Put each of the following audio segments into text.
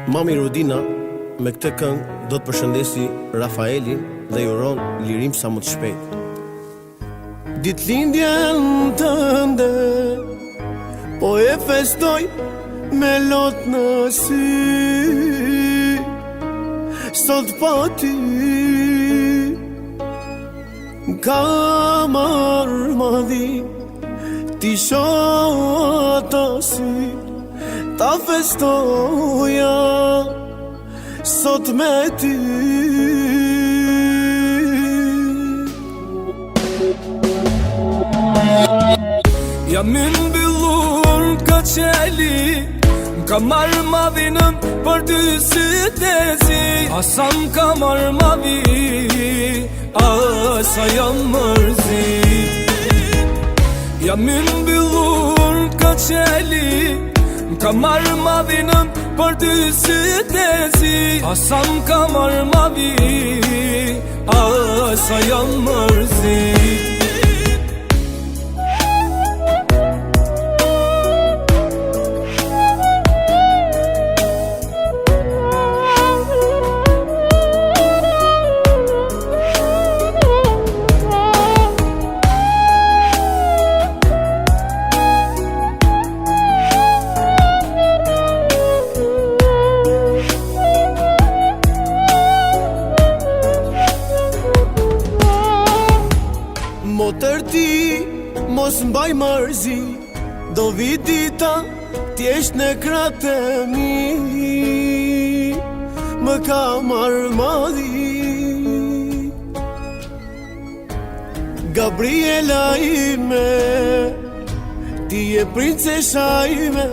Mami Rodina me këtë këngë do të përshëndesi Rafaelin dhe i uron lirim sa më të shpejt. Ditëlindjen tënde po e festoj me lot në sy, sot pa ty ka marrë madhi, ti shoh ato sy, ta festoja sot me ty. Jam i mbyllur ka qeli, m'ka marrë madhinën për dy sytë e zi. Asa m'ka marrë madhi, asa jam mërzi. Jam i mbyllur ka qeli, m'ka marrë madhinën për dy sytë e zi. Asa m'ka marrë madhi, asa jam mërzi. Motër ti, mos m'baj mërzi, do vi dita t'jesht në kratë e mi, më ka marrë madhi. Gabriela ime, ti e princesha ime,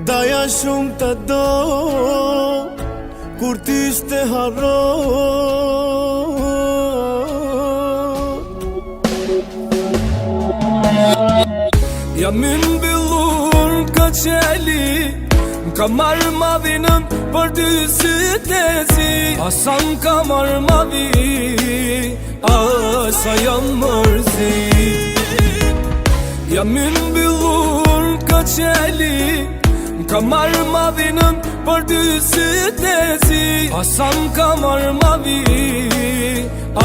daja shumë të do, kur ti s'te harro. Jam i mbyllur ka qeli, m'ka marrë madhinën për dy sytë e zi. Asa m'ka marrë madhi, asa jam mërzi. Jam i mbyllur ka qeli, m'ka marrë madhinën për dy sytë e zi. Asa m'ka marrë madhi,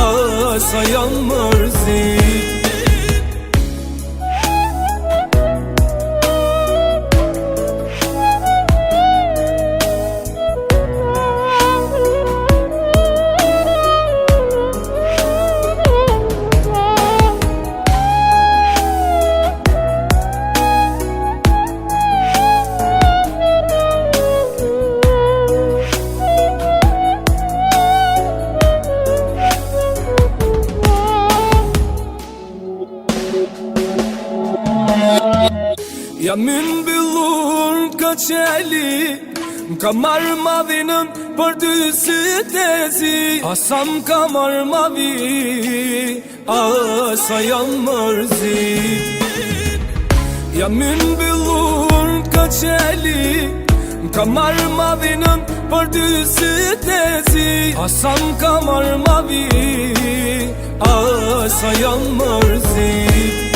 asa jam mërzi. Jam i mbyllur ka qeli, m'ka marrë madhinën për dy sytë e zi. Asa m'ka marrë madhi, asa jam mërzi. Jam i mbyllur ka qeli, m'ka marrë madhinën për dy sytë e zi. Asa m'ka marrë madhi, asa jam mërzi.